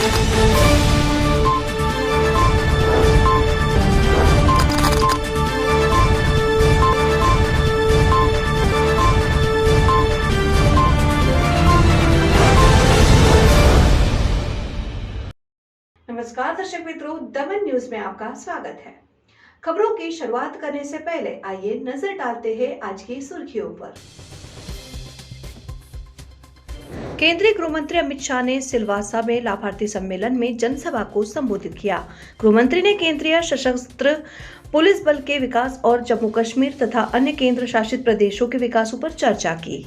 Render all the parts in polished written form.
नमस्कार दर्शक मित्रों, दमन न्यूज में आपका स्वागत है। खबरों की शुरुआत करने से पहले आइए नजर डालते हैं आज की सुर्खियों पर। केंद्रीय गृह मंत्री अमित शाह ने सिलवासा में लाभार्थी सम्मेलन में जनसभा को संबोधित किया। गृहमंत्री ने केंद्रीय सशस्त्र पुलिस बल के विकास और जम्मू कश्मीर तथा अन्य केंद्र शासित प्रदेशों के विकास पर चर्चा की।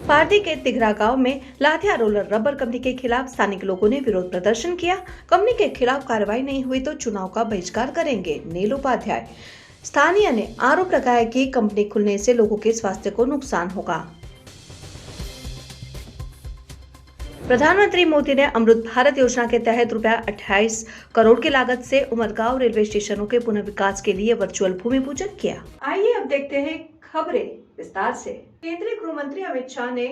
पार्टी के तिघरा गांव में लाठिया रोलर रबर कंपनी के खिलाफ स्थानिक लोगों ने विरोध प्रदर्शन किया। कंपनी के खिलाफ कार्रवाई नहीं हुई तो चुनाव का बहिष्कार करेंगे, नील उपाध्याय। स्थानीय ने आरोप लगाया कि कंपनी खुलने से लोगों के स्वास्थ्य को नुकसान होगा। प्रधानमंत्री मोदी ने अमृत भारत योजना के तहत ₹28 करोड़ की लागत से उमरगांव रेलवे स्टेशनों के पुनर्विकास के लिए वर्चुअल भूमि पूजन किया। आइए अब देखते हैं खबरें विस्तार से। केंद्रीय गृह मंत्री अमित शाह ने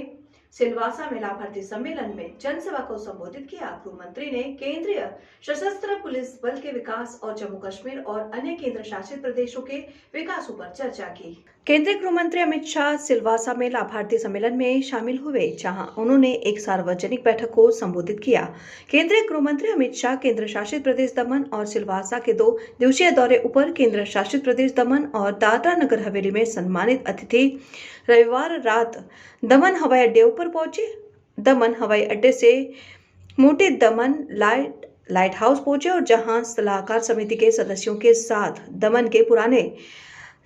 सिलवासा में लाभार्थी सम्मेलन में जनसभा को संबोधित किया। गृह मंत्री ने केंद्रीय सशस्त्र पुलिस बल के विकास और जम्मू कश्मीर और अन्य केंद्र शासित प्रदेशों के विकास पर चर्चा की। केंद्रीय गृह मंत्री अमित शाह सिलवासा में लाभार्थी सम्मेलन में शामिल हुए, जहां उन्होंने एक सार्वजनिक बैठक को संबोधित किया। केंद्रीय गृह मंत्री अमित शाह केंद्र शासित प्रदेश दमन और सिलवासा के 2 दिवसीय दौरे ऊपर केंद्र शासित प्रदेश दमन और दादरा नगर हवेली में सम्मानित अतिथि रविवार रात दमन हवाई अड्डे पर पहुंचे। दमन हवाई अड्डे से मोटे दमन लाइट हाउस पहुंचे और जहां सलाहकार समिति के सदस्यों के साथ दमन के पुराने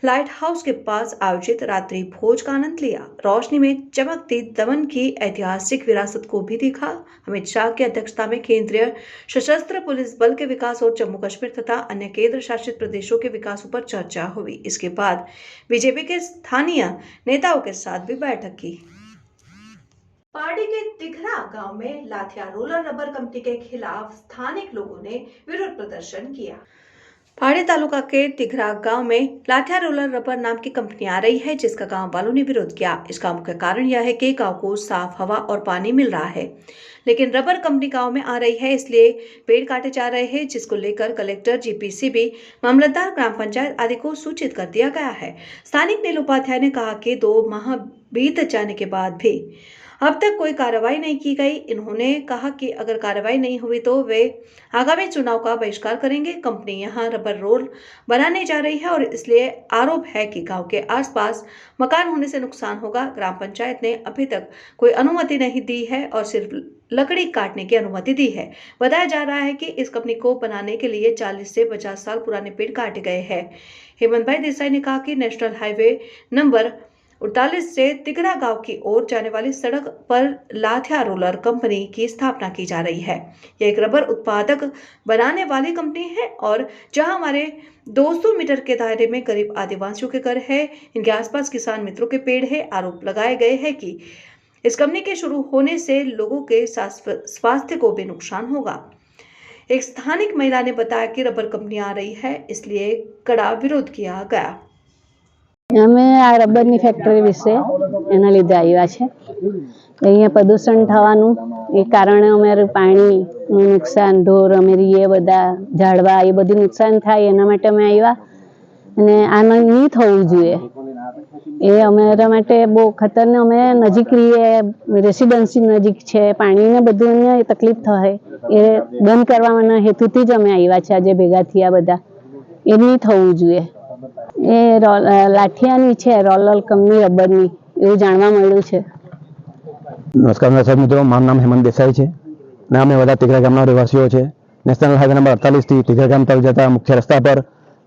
लाइट हाउस के पास आयोजित रात्रि भोज का आनंद लिया। रोशनी में चमकती दमन की ऐतिहासिक विरासत को भी देखा। अमित शाह की अध्यक्षता में केंद्रीय सशस्त्र पुलिस बल के विकास और जम्मू कश्मीर तथा अन्य केंद्र शासित प्रदेशों के विकास पर चर्चा हुई। इसके बाद बीजेपी के स्थानीय नेताओं के साथ भी बैठक की। पार्टी के तिघरा गांव में लाठिया रोलर रबर कंपनी के खिलाफ स्थानिक लोगों ने विरोध प्रदर्शन किया। पहाड़ी तालुका के तिघरा गांव में लाठिया रोलर रबर नाम की कंपनी आ रही है, जिसका गांव वालों ने विरोध किया। इसका मुख्य कारण यह है कि गांव को साफ हवा और पानी मिल रहा है, लेकिन रबर कंपनी गांव में आ रही है, इसलिए पेड़ काटे जा रहे हैं, जिसको लेकर कलेक्टर, जीपीसीबी, मामलतदार, ग्राम पंचायत आदि को सूचित कर दिया गया है। स्थानिक नील उपाध्याय ने कहा कि 2 माह बीत जाने के बाद भी अब तक कोई कार्रवाई नहीं की गई। इन्होंने कहा कि अगर कार्रवाई नहीं हुई तो वे आगामी चुनाव का बहिष्कार करेंगे। कंपनी यहां रबर रोल बनाने जा रही है और इसलिए आरोप है कि गांव के आसपास मकान होने से नुकसान होगा। ग्राम पंचायत ने अभी तक कोई अनुमति नहीं दी है और सिर्फ लकड़ी काटने की अनुमति दी है। बताया जा रहा है कि इस कंपनी को बनाने के लिए 40 से 50 साल पुराने पेड़ काटे गए हैं। हेमंत भाई देसाई ने कहा कि नेशनल हाईवे नंबर 48 से तिघरा गांव की ओर जाने वाली सड़क पर लाठिया रोलर कंपनी की स्थापना की जा रही है। यह एक रबर उत्पादक बनाने वाली कंपनी है और जहां हमारे 200 मीटर के दायरे में गरीब आदिवासियों के घर है, इनके आसपास किसान मित्रों के पेड़ है। आरोप लगाए गए हैं कि इस कंपनी के शुरू होने से लोगों के स्वास्थ्य को भी नुकसान होगा। एक स्थानिक महिला ने बताया कि रबर कंपनी आ रही है, इसलिए कड़ा विरोध किया गया। અમે આ રબરની ફેક્ટરી વિશે એના લીધે આવ્યા છે। અહીંયા પ્રદૂષણ થવાનું એ કારણે અમારું પાણીનું નુકસાન, ઢોર, અમેરી બધા ઝાડવા એ બધું નુકસાન થાય એના માટે અમે આવ્યા અને આ નહીં થવું જોઈએ। એ અમારા માટે બહુ ખતરનાક, અમે નજીક રહીએ, રેસિડેન્સી નજીક છે, પાણીને બધું અહીંયા તકલીફ થાય એ બંધ કરવાના હેતુથી જ અમે આવ્યા છે। આજે ભેગા થયા બધા, એ નહીં થવું જોઈએ। એ લાઠિયાની છે રોલર કંપની રબરની, એવું જાણવા મળ્યું છે। નમસ્કાર દર્શક મિત્રો, મારું નામ હેમંત દેસાઈ છે અને અમે બધા તિઘરા ગામના રહેવાસીઓ છે। નેશનલ હાઈવે નંબર 48 થી તિઘરા ગામ તરફ જતા મુખ્ય રસ્તા પર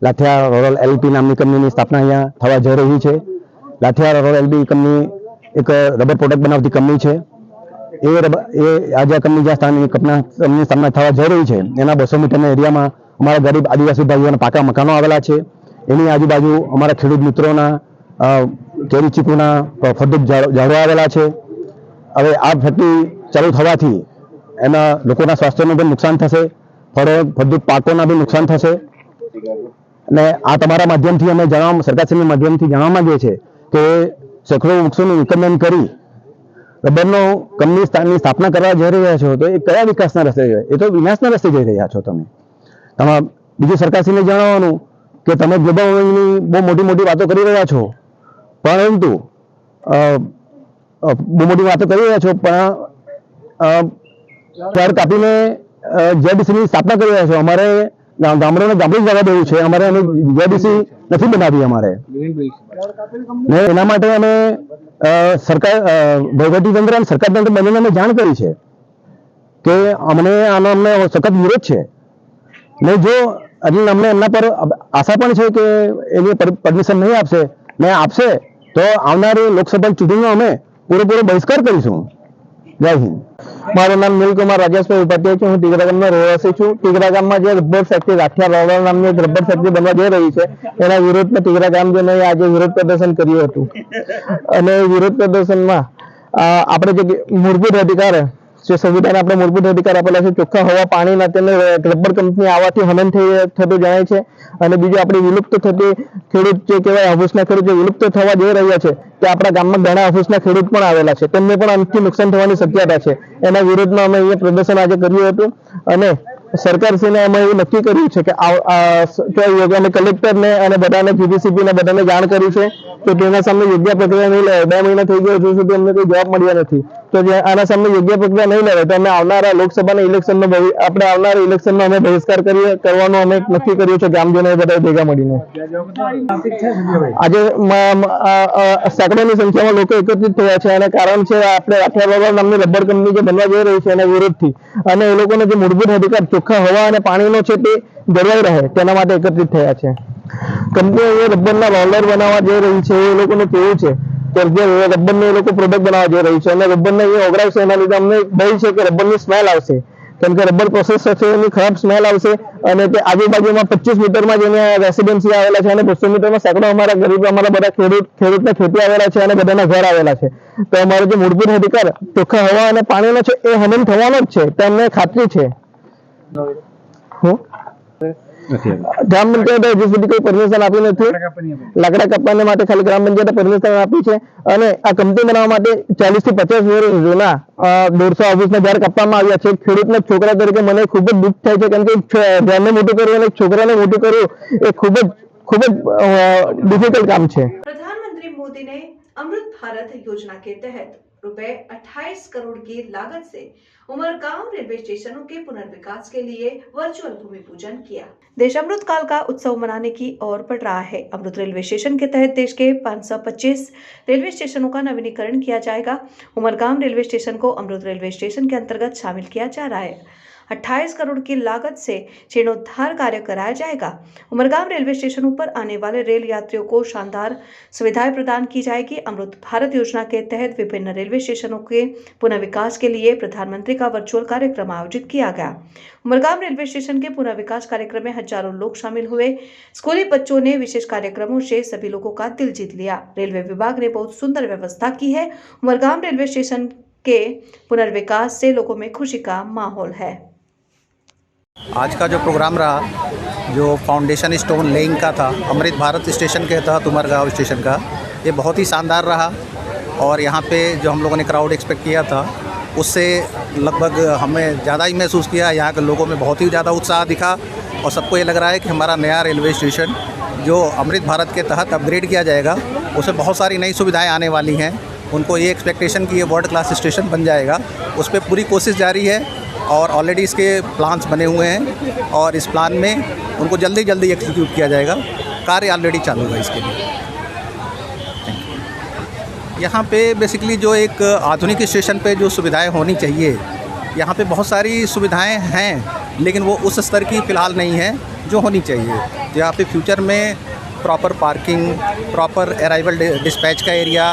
લાઠિયા રોલર એલપી નામની કંપનીની સ્થાપના અહીંયા થવા જઈ રહી છે। લાઠિયા રોલર એલપી કંપની એક રબર પ્રોડક્ટ બનાવતી કંપની છે। આજે આ કંપની જ્યાં કંપની સ્થાપના થવા જઈ રહી છે એના 200 મીટરના એરિયામાં અમારા ગરીબ આદિવાસી ભાઈઓના પાકા મકાનો આવેલા છે। એની આજુબાજુ અમારા ખેડૂત મિત્રોના કેરી ચીકુના ફળદ્રુપ ઝાડવા આવેલા છે। હવે આ ફેક્ટરી ચાલુ થવાથી એના લોકોના સ્વાસ્થ્યનું પણ નુકસાન થશે, ફળદ્રુપ પાકોના બી નુકસાન થશે અને આ તમારા માધ્યમથી અમે સરકારશ્રીના માધ્યમથી જાણવા માંગીએ છીએ કે સેંકડો વૃક્ષોનું નિકંદન કરી રબરનો કંપની સ્થાપના કરવા જઈ રહ્યા છો તો એ કયા વિકાસના રસ્તે જઈ રહ્યા? એ તો વિનાશના રસ્તે જઈ રહ્યા છો તમે. બીજી સરકારશ્રીને જણાવવાનું કે તમે ગ્લોબલ વોર્મિંગની બહુ મોટી મોટી વાતો કરી રહ્યા છો, પરંતુ બહુ મોટી વાતો કરી રહ્યા છો પણ ઝાડ કાપીને જેડીસીની સ્થાપના કરી રહ્યા છો. અમારે ગામડાને ગામડું જ જવા દેવું છે. અમારે જેડીસી નથી બનાવી અમારે, ને એના માટે અમે સરકાર વહીવટીતંત્ર અને સરકાર તંત્ર બંનેને અમે જાણ કરી છે કે અમને સખત વિરોધ છે. ને જો હજી અમને એમના પર આશા પણ છે કે એની પરમિશન નહીં આપશે તો આવનારી લોકસભાની ચૂંટણીનો અમે પૂરેપૂરો બહિષ્કાર કરીશું. જય હિન્દ. મારું નામ નીલકુમાર રાજેશભાઈ ઉપાધ્યાય છે. હું ટીકરા ગામનો રહેવાસી છું. ટીકરા ગામમાં જે રબર ફેક્ટરી રાઠિયા રોલર નામની એક રબર ફેક્ટરી બનવા જઈ રહી છે એના વિરોધમાં ટીકરા ગામજનોએ આજે વિરોધ પ્રદર્શન કર્યું હતું. અને વિરોધ પ્રદર્શનમાં આપણે જે મૂળભૂત અધિકાર જે સંવિધાન આપણે મૂળભૂત અધિકાર આપેલા છે, ચોખ્ખા હવા પાણીના, તેને રબર કંપની આવવાથી હનન થતું જણાય છે. અને બીજું આપણે વિલુપ્ત થતી ખેડૂત જે કહેવાય હાફૂસના ખેડૂત જે વિલુપ્ત થવા જઈ રહ્યા છે તે આપણા ગામમાં ઘણા હાફૂસના ખેડૂત પણ આવેલા છે, તેમને પણ અંતથી નુકસાન થવાની શક્યતા છે. એના વિરોધમાં અમે અહીંયા પ્રદર્શન આજે કર્યું હતું. અને સરકારશ્રીને અમે એવું નક્કી કર્યું છે કે અમે કલેક્ટરને અને બધાને જીબીસીપીને બધાને જાણ કરી છે તો તેના સામે યોગ્ય પ્રક્રિયા નહીં લેવાય. 2 મહિના થઈ ગયા હજુ સુધી અમને કોઈ જવાબ મળ્યા નથી. તો આના સામે યોગ્ય પ્રક્રિયા નહીં લેવાય તો અમે આવનારા લોકસભાના ઇલેક્શનનો અમે બહિષ્કાર કરવાનો અમે નક્કી કર્યું છે ગામજનોએ બધા ભેગા મળીને. આજે સેંકડોની સંખ્યામાં લોકો એકત્રિત થયા છે અને કારણ છે આપણે રાઠિયા રોલર નામની રબર કંપની જે બનવા જઈ રહી છે એના વિરોધથી. અને એ લોકોને જે મૂળભૂત અધિકાર ચોખ્ખા હવા અને પાણીનો છે તે જળવાઈ રહે તેના માટે એકત્રિત થયા છે. કંપનીઓ એ રબરના રોલર બનાવવા જઈ રહી છે. એ લોકોને કેવું છે કે જે રબરની એ લોકો પ્રોડક્ટ બનાવવા જઈ રહી છે અને રબરને એ ઓગળાવશે. એના લીધે અમને ભય છે કે રબરની સ્મેલ આવશે, કેમ કે રબર પ્રોસેસ થશે એની ખરાબ સ્મેલ આવશે. અને તે આજુબાજુમાં 25 મીટરમાં જેને રેસિડેન્સી આવેલા છે અને 200 મીટરમાં સેંકડો અમારા ગરીબ અમારા બધા ખેડૂતને ખેતી આવેલા છે અને બધાના ઘર આવેલા છે. તો અમારો જે મૂળભૂત અધિકાર ચોખ્ખા હવા અને પાણીનો છે એ હનન થવાનો જ છે, તેમને ખાતરી છે. ગ્રામ પંચાયતે હજુ સુધી કોઈ પરમિશન આપી નથી. લાકડા કાપવાને માટે ખાલી ગ્રામ પંચાયતે પરમિશન આપી છે. અને આ કંપની બનાવવા માટે 40 થી 50 વર્ષ જૂના 150 હાફૂસના ઝાડ કાપવામાં આવ્યા છે. ખેડૂતના છોકરા તરીકે મને ખૂબ જ દુઃખ થાય છે, કેમ કે ઝાડને મોટું કરવું અને છોકરાને મોટું કરવું એ ખૂબ જ ડિફિકલ્ટ काम છે. प्रधानमंत्री मोदी ने अमृत भारत योजना के तहत रुपए 28 करोड़ की लागत से उमरगांव रेलवे स्टेशनों के पुनर्विकास के लिए वर्चुअल भूमि पूजन किया. देश अमृत काल का उत्सव मनाने की ओर बढ़ रहा है. अमृत रेलवे स्टेशन के तहत देश के 525 रेलवे स्टेशनों का नवीनीकरण किया जाएगा. उमरगांव रेलवे स्टेशन को अमृत रेलवे स्टेशन के अंतर्गत शामिल किया जा रहा है. 28 करोड़ की लागत से जीर्णोद्धार कार्य कराया जाएगा. उमरगांव रेलवे स्टेशनों पर आने वाले रेल यात्रियों को शानदार सुविधाएं प्रदान की जाएगी. अमृत भारत योजना के तहत विभिन्न रेलवे स्टेशनों के पुनर्विकास के लिए प्रधानमंत्री का वर्चुअल कार्यक्रम आयोजित किया गया. उमरगांव रेलवे स्टेशन के पुनर्विकास कार्यक्रम में हजारों लोग शामिल हुए. स्कूली बच्चों ने विशेष कार्यक्रमों से सभी लोगों का दिल जीत लिया. रेलवे विभाग ने बहुत सुंदर व्यवस्था की है. उमरगांव रेलवे स्टेशन के पुनर्विकास से लोगों में खुशी का माहौल है. आज का जो प्रोग्राम रहा, जो फाउंडेशन स्टोन लेइंग का था अमृत भारत स्टेशन के तहत उमरगांव स्टेशन का, ये बहुत ही शानदार रहा. और यहाँ पे जो हम लोगों ने क्राउड एक्सपेक्ट किया था उससे लगभग हमें ज़्यादा ही महसूस किया. यहाँ के लोगों में बहुत ही ज़्यादा उत्साह दिखा और सबको ये लग रहा है कि हमारा नया रेलवे स्टेशन जो अमृत भारत के तहत अपग्रेड किया जाएगा उसमें बहुत सारी नई सुविधाएँ आने वाली हैं. उनको ये एक्सपेक्टेशन कि ये वर्ल्ड क्लास स्टेशन बन जाएगा, उस पर पूरी कोशिश जारी है. और ऑलरेडी इसके प्लान्स बने हुए हैं और इस प्लान में उनको जल्दी जल्दी एग्जीक्यूट किया जाएगा. कार्य ऑलरेडी चालू है इसके लिए. यहाँ पे बेसिकली जो एक आधुनिक स्टेशन पे जो सुविधाएं होनी चाहिए, यहाँ पे बहुत सारी सुविधाएं हैं लेकिन वो उस स्तर की फ़िलहाल नहीं है जो होनी चाहिए. तो यहाँ पे फ्यूचर में proper parking, proper arrival dispatch का एरिया,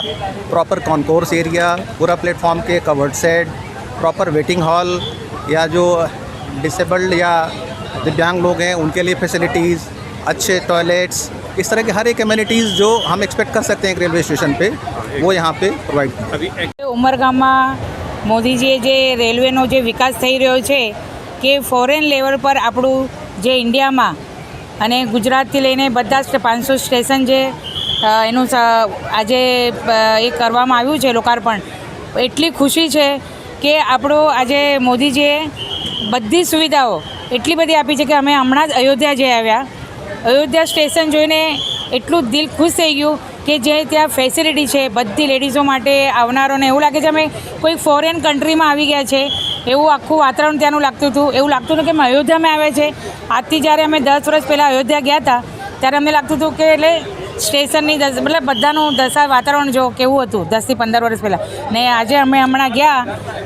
प्रॉपर कॉन्कोर्स एरिया, पूरा प्लेटफॉर्म के covered set, proper waiting hall, या जो डिसेबल्ड या दिव्यांग लोग हैं उनके लिए फैसिलिटीज़, अच्छे टॉयलेट्स, इस तरह की हर एक एम्यूनिटीज़ जो हम एक्सपेक्ट कर सकते हैं एक रेलवे स्टेशन पे, वो यहाँ पे प्रोवाइड किया. ઉમરગામમાં મોદીજીએ જે રેલવેનો જે વિકાસ થઈ રહ્યો છે કે ફોરેન લેવલ પર આપણું જે ઇન્ડિયામાં અને ગુજરાતથી લઈને બધા 500 સ્ટેશન જે એનું આજે એ કરવામાં આવ્યું છે લોકાર્પણ, એટલી ખુશી છે કે આપણો આજે મોદીજીએ બધી સુવિધાઓ એટલી બધી આપી છે કે અમે હમણાં જ અયોધ્યા જઈ આવ્યા. અયોધ્યા સ્ટેશન જોઈને એટલું દિલ ખુશ થઈ ગયું કે જે ત્યાં ફેસિલિટી છે બધી લેડીઝો માટે આવનારોને એવું લાગે છે અમે કોઈ ફોરેન કન્ટ્રીમાં આવી ગયા છે એવું આખું વાતાવરણ ત્યાંનું લાગતું હતું. એવું લાગતું હતું કે અમે અયોધ્યામાં આવ્યા છે. આજથી જ્યારે અમે 10 વર્ષ પહેલાં અયોધ્યા ગયા હતા ત્યારે અમને લાગતું હતું કે એટલે સ્ટેશનની મતલબ બધાનું દશા વાતાવરણ જો કેવું હતું 10 થી 15 વર્ષ પહેલાં. ને આજે અમે હમણાં ગયા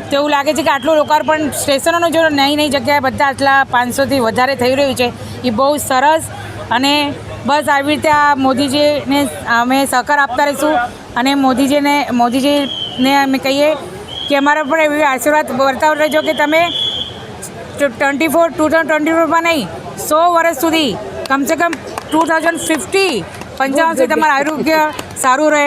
તો એવું લાગે છે કે આટલું લોકાર્પણ સ્ટેશનોનું જો નવી જગ્યાએ બધા આટલા 500થી વધારે થઈ રહ્યું છે એ બહુ સરસ. અને બસ આવી રીતે આ મોદીજીને અમે સહકાર આપતા રહીશું અને મોદીજીને અમે કહીએ કે અમારા પણ એવી આશીર્વાદ વર્તાવ રહેજો કે તમે 2024માં નહીં 100 વર્ષ સુધી કમસે કમ 2050 સુધી તમારું આરોગ્ય સારું રહે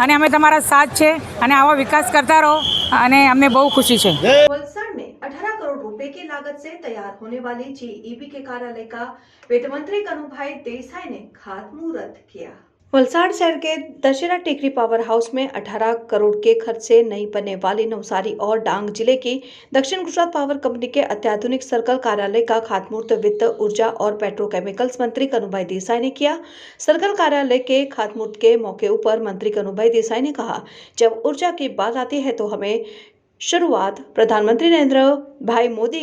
અને અમે તમારા સાથ છે અને આવો વિકાસ करता रहो અને અમને બહુ खुशी છે. वलसाड में 18 करोड़ रुपए की लागत से तैयार होने वाली जेईबी के कार्यालय का वित्त मंत्री कनुभाई देसाई ने खातमुहूर्त किया. वलसाड शहर के दशहरा टेकरी पावर हाउस में 18 करोड़ के खर्च से नई बनने वाली नवसारी और डांग जिले की दक्षिण गुजरात पावर कंपनी के अत्याधुनिक सर्कल कार्यालय का खातमुहूर्त वित्त, ऊर्जा और पेट्रोकेमिकल्स मंत्री कनुभाई देसाई ने किया. सर्कल कार्यालय के खातमुहूर्त के मौके पर मंत्री कनुभाई देसाई ने कहा, जब ऊर्जा की बात आती है तो हमें शुरुआत प्रधानमंत्री नरेंद्र भाई मोदी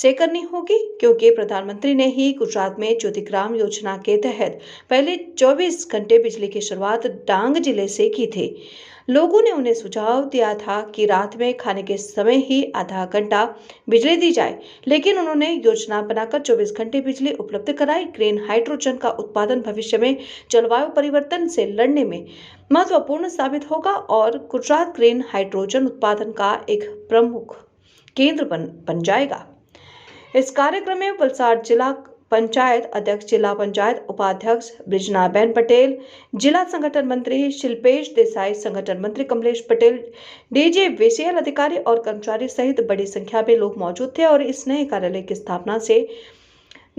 से करनी होगी, क्योंकि प्रधानमंत्री ने ही गुजरात में ज्योतिग्राम योजना के तहत पहले 24 घंटे बिजली की शुरुआत डांग जिले से की थी. लोगों ने उन्हें सुझाव दिया था कि रात में खाने के समय ही आधा घंटा बिजली दी जाए, लेकिन उन्होंने योजना बनाकर 24 घंटे बिजली उपलब्ध कराई. ग्रीन हाइड्रोजन का उत्पादन भविष्य में जलवायु परिवर्तन से लड़ने में महत्वपूर्ण साबित होगा और गुजरात ग्रीन हाइड्रोजन उत्पादन का एक प्रमुख केंद्र बन जाएगा. इस कार्यक्रम में वलसाड जिला पंचायत अध्यक्ष, जिला पंचायत उपाध्यक्ष ब्रिजनाबेन पटेल, जिला संगठन मंत्री शिल्पेश देसाई, संगठन मंत्री कमलेश पटेल, डीजे विशेल अधिकारी और कर्मचारी सहित बड़ी संख्या में लोग मौजूद थे और इस नए कार्यालय की स्थापना से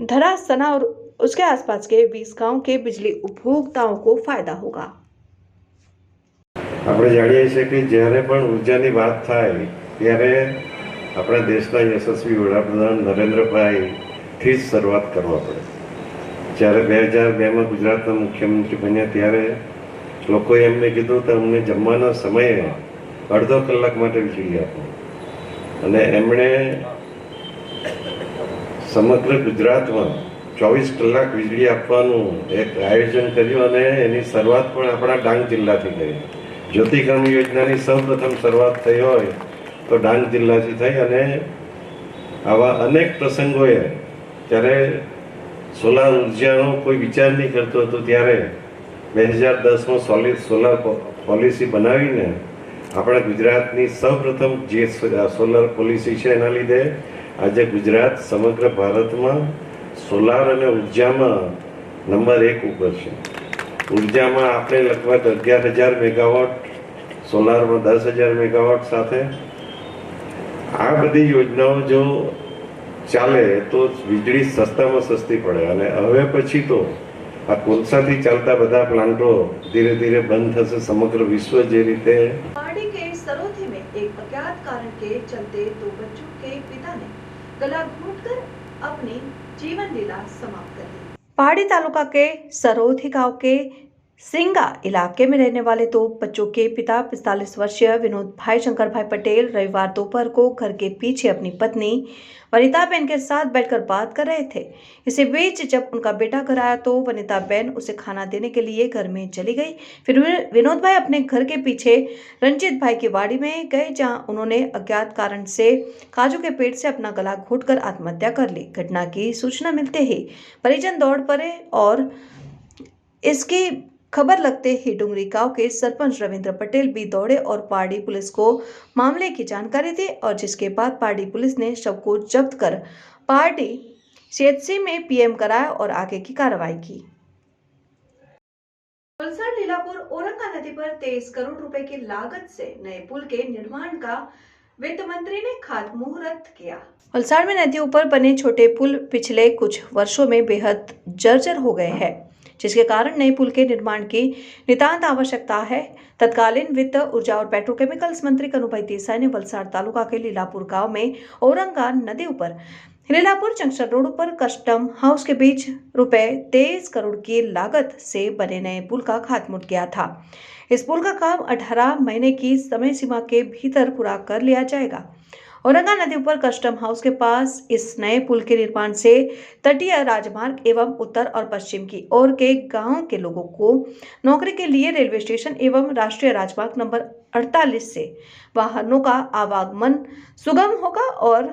धरासना और उसके आसपास के 20 गांव के बिजली उपभोक्ताओं को फायदा होगा. આપણે જાણીએ છીએ કે જ્યારે પણ ઉર્જાની વાત થાય ત્યારે આપણા દેશના યશસ્વી વડાપ્રધાન નરેન્દ્રભાઈથી જ શરૂઆત કરવા પડે. જ્યારે 2002માં ગુજરાતના મુખ્યમંત્રી બન્યા ત્યારે લોકોએ એમને કીધું તો અમને જમવાના સમયે અડધો કલાક માટે વીજળી આપો અને એમણે સમગ્ર ગુજરાતમાં 24 કલાક વીજળી આપવાનું એક આયોજન કર્યું અને એની શરૂઆત પણ આપણા ડાંગ જિલ્લાથી કરી. જ્યોતિગ્રામ યોજનાની સૌપ્રથમ શરૂઆત થઈ હોય તો ડાંગ જિલ્લાથી થઈ અને આવા અનેક પ્રસંગોએ જ્યારે સોલાર ઉર્જાનો કોઈ વિચાર નહીં કરતો હતો ત્યારે 2010માં સોલાર પોલિસી બનાવીને આપણા ગુજરાતની સૌપ્રથમ જે સોલાર પોલિસી છે એના લીધે આજે ગુજરાત સમગ્ર ભારતમાં સોલાર અને ઉર્જામાં નંબર 1 ઉપર છે. ઉર્જામાં આપણે લગભગ 11,000 મેગાવોટ, સોલારમાં 10,000 મેગાવોટ સાથે આ બધી યોજનાઓ જો ચાલે તો વીજળી સસ્તામાં સસ્તી પડે અને હવે પછી તો આ કોલસાથી ચાલતા બધા પ્લાન્ટો ધીરે ધીરે બંધ થશે. સમગ્ર વિશ્વ જે રીતે पहाड़ी के सरोथे में एक अज्ञात कारण के चलते 2 बच्चों के पिता ने गला घोंटकर अपनी जीवन लीला समाप्त कर दी. पहाड़ी तालुका के सरोथी गांव के सिंगा इलाके में रहने वाले 2 बच्चों के पिता 45 वर्षीय विनोद भाई शंकर भाई पटेल रविवार दोपहर को घर के पीछे अपनी पत्नी वनिता बहन के साथ बैठकर बात कर रहे थे. इसी बीच जब उनका बेटा घर आया तो वनिता बहन उसे खाना देने के लिए घर में चली गई. फिर विनोद भाई अपने घर के पीछे रंजीत भाई की वाड़ी में गए, जहां उन्होंने अज्ञात कारण से काजू के पेट से अपना गला घोंटकर आत्महत्या कर ली. घटना की सूचना मिलते ही परिजन दौड़ पड़े और इसकी खबर लगते ही डुंगरी गांव के सरपंच रविंद्र पटेल भी दौड़े और पारडी पुलिस को मामले की जानकारी दी और जिसके बाद पारडी पुलिस ने शव को जब्त कर पारडी सीएचसी में पीएम कराया और आगे की कार्रवाई की. वलसाड लीलापुर औरंगा नदी पर 23 करोड़ रुपए की लागत से नए पुल के निर्माण का वित्त मंत्री ने खातमुहूर्त किया. वलसाड में नदियों पर बने छोटे पुल पिछले कुछ वर्षों में बेहद जर्जर हो गए हैं. जिसके कारण नए पुल के निर्माण की नितांत आवश्यकता है। तत्कालीन वित्त, ऊर्जा और पेट्रोकेमिकल्स मंत्री कनुभाई देसाई ने वलसाड तालुका के लीलापुर गांव में औरंगा नदी ऊपर लीलापुर जंक्शन रोड पर कस्टम हाउस के बीच रुपए 23 करोड़ की लागत से बने नए पुल का खातमुहूर्त किया था। इस पुल का काम 18 महीने की समय सीमा के भीतर पूरा कर लिया जाएगा। औरंगा नदी पर कस्टम हाउस के पास इस नए पुल के निर्माण से तटीय राजमार्ग एवं उत्तर और पश्चिम की ओर के गांवों के लोगों को नौकरी के लिए रेलवे स्टेशन एवं राष्ट्रीय राजमार्ग नंबर 48 से वाहनों का आवागमन सुगम होगा और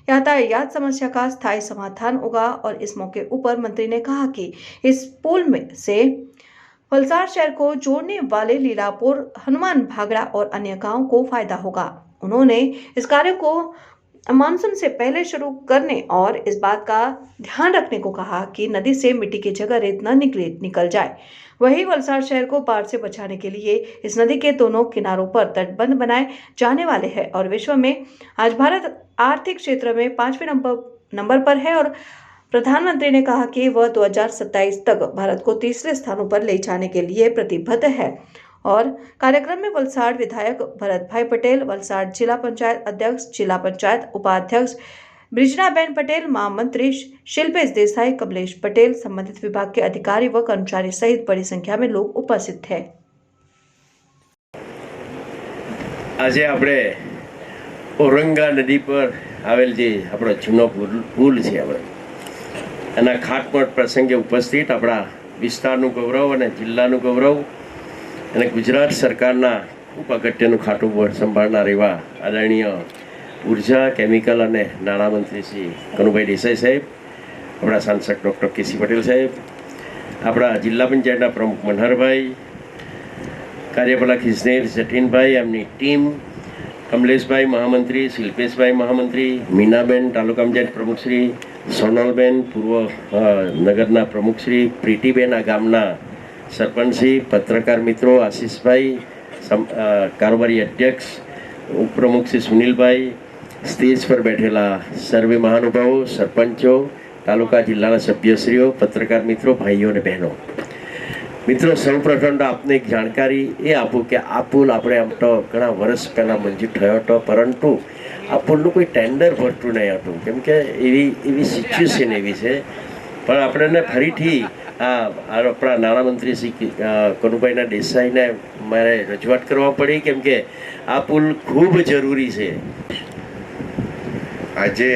यातायात समस्या का स्थायी समाधान होगा। और इस मौके ऊपर मंत्री ने कहा कि इस पुल में से वलसाड शहर को जोड़ने वाले लीलापुर, हनुमान भागड़ा और अन्य गांवों को फायदा होगा। उन्होंने इस कार्य को मानसून से पहले शुरू करने और इस बात का ध्यान रखने को कहा कि नदी से मिट्टी की जगह रेत न निकल जाए। वहीं वलसाड शहर को बाढ़ से बचाने के लिए इस नदी के दोनों किनारों पर तटबंध बनाए जाने वाले हैं और विश्व में आज भारत आर्थिक क्षेत्र में 5वें नंबर पर है और प्रधानमंत्री ने कहा कि वह 2027 तक भारत को तीसरे स्थानों पर ले जाने के लिए प्रतिबद्ध है। और कार्यक्रम में वलसाड विधायक भरत भाई पटेल, वलसाड जिला पंचायत अध्यक्ष, जिला पंचायत उपाध्यक्ष ब्रिजनाबेन पटेल, महामंत्री शिल्पेश देसाई, कमलेश पटेल, संबंधित विभाग के अधिकारी व कर्मचारी सहित बड़ी संख्या में लोग उपस्थित थे। आज આપણે औरंगा नदी पर आवेल जे આપણો જૂનો પુલ છે એના ખાતમુહૂર્ત પ્રસંગે ઉપસ્થિત આપણા વિસ્તારનું ગૌરવ અને જિલ્લાનું ગૌરવ અને ગુજરાત સરકારના ખૂબ અગત્યનું ખાતું સંભાળનાર એવા આદરણીય ઉર્જા, કેમિકલ અને નાણામંત્રી શ્રી કનુભાઈ દેસાઈ સાહેબ, આપણા સાંસદ ડૉક્ટર કેસી પટેલ સાહેબ, આપણા જિલ્લા પંચાયતના પ્રમુખ મનહરભાઈ, કાર્યપાલક ઇજનેર જતીનભાઈ, એમની ટીમ, કમલેશભાઈ મહામંત્રી, શિલ્પેશભાઈ મહામંત્રી, મીનાબેન તાલુકા પંચાયત પ્રમુખશ્રી, સોનલબેન પૂર્વ નગરના પ્રમુખશ્રી, પ્રીતિબેન આ ગામના સરપંચશ્રી, પત્રકાર મિત્રો, આશીષભાઈ કારોબારી અધ્યક્ષ, ઉપપ્રમુખ શ્રી સુનિલભાઈ, સ્ટેજ પર બેઠેલા સર્વે મહાનુભાવો, સરપંચો, તાલુકા જિલ્લાના સભ્યશ્રીઓ, પત્રકાર મિત્રો, ભાઈઓ અને બહેનો, મિત્રો સૌપ્રથમ તો આપને એક જાણકારી એ આપું કે આ પુલ આપણે આમ તો ઘણા વર્ષ પહેલાં મંજૂર થયો હતો, પરંતુ આ પુલનું કોઈ ટેન્ડર ભરતું નહીં હતું કેમ કે એવી સિચ્યુએશન એવી છે। પણ આપણને ફરીથી આપણા નાણામંત્રી શ્રી કનુભાઈના દેસાઈને મારે રજૂઆત કરવા પડી કેમ કે આ પુલ ખૂબ જરૂરી છે। આજે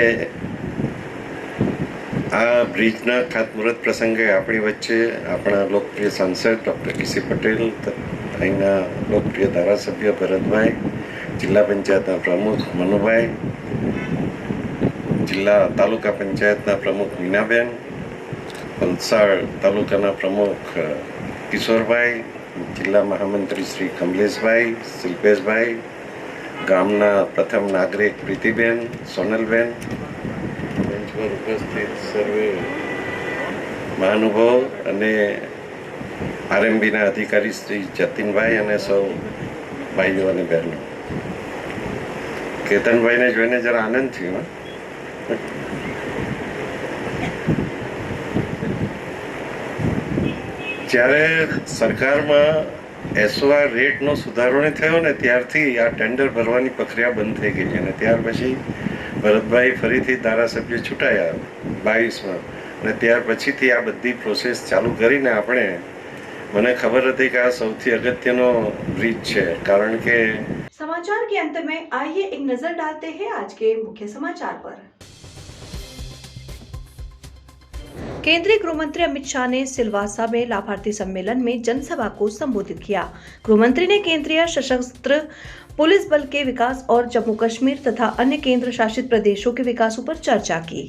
આ બ્રિજના ખાતમુહૂર્ત પ્રસંગે આપણી વચ્ચે આપણા લોકપ્રિય સાંસદ ડૉક્ટર કેસી પટેલ, અહીંના લોકપ્રિય ધારાસભ્ય ભરતભાઈ, જિલ્લા પંચાયતના પ્રમુખ મનુભાઈ, જિલ્લા તાલુકા પંચાયતના પ્રમુખ મીનાબેન, વલસાડ તાલુકાના પ્રમુખ કિશોરભાઈ, જિલ્લા મહામંત્રી શ્રી કમલેશભાઈ, શિલ્પેશભાઈ, ગામના પ્રથમ નાગરિક પ્રીતિબેન, સોનલબેન, મંચ પર ઉપસ્થિત સર્વે મહાનુભાવ અને આરએમબીના અધિકારી શ્રી જતીનભાઈ અને સૌ ભાઈઓ અને બહેનો, કેતનભાઈને જોઈને જરા આનંદ થયો। જ્યારે સરકારમાં એસઓઆર રેટનો સુધારો નહીં થયો ને ત્યારથી આ ટેન્ડર ભરવાની પ્રક્રિયા બંધ થઈ ગઈ અને ત્યાર પછી ભરતભાઈ ફરીથી ધારાસભ્ય ચૂંટાયા 22માં અને ત્યાર પછીથી આ બધી પ્રોસેસ ચાલુ કરીને આપણે મને ખબર હતી કે આ સૌથી અગત્યનો બ્રિજ છે કારણ કે समाचार के अंत में आइए एक नजर डालते हैं आज के मुख्य समाचार पर। केंद्रीय गृह मंत्री अमित शाह ने सिलवासा में लाभार्थी सम्मेलन में जनसभा को संबोधित किया। गृह मंत्री ने केंद्रीय सशस्त्र पुलिस बल के विकास और जम्मू कश्मीर तथा अन्य केंद्र शासित प्रदेशों के विकास पर चर्चा की।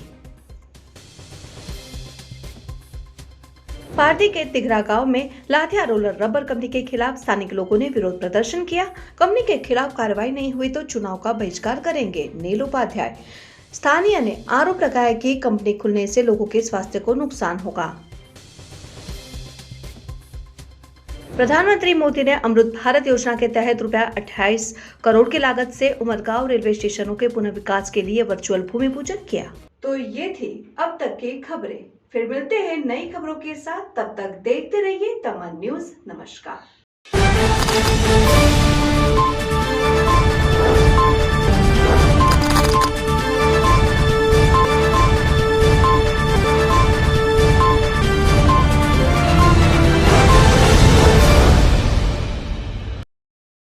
पार्टी के तिघरा गांव में लाथिया रोलर रबर कंपनी के खिलाफ स्थानिक लोगों ने विरोध प्रदर्शन किया। कंपनी के खिलाफ कार्रवाई नहीं हुई तो चुनाव का बहिष्कार करेंगे, नील उपाध्याय। स्थानीय ने आरोप लगाया कि कंपनी खुलने से लोगों के स्वास्थ्य को नुकसान होगा। प्रधानमंत्री मोदी ने अमृत भारत योजना के तहत रुपया 28 करोड़ की लागत से उमरगांव रेलवे स्टेशनों के पुनर्विकास के लिए वर्चुअल भूमि पूजन किया। तो ये थी अब तक की खबरें। फिर मिलते हैं नई खबरों के साथ, तब तक देखते रहिए तमन न्यूज। नमस्कार।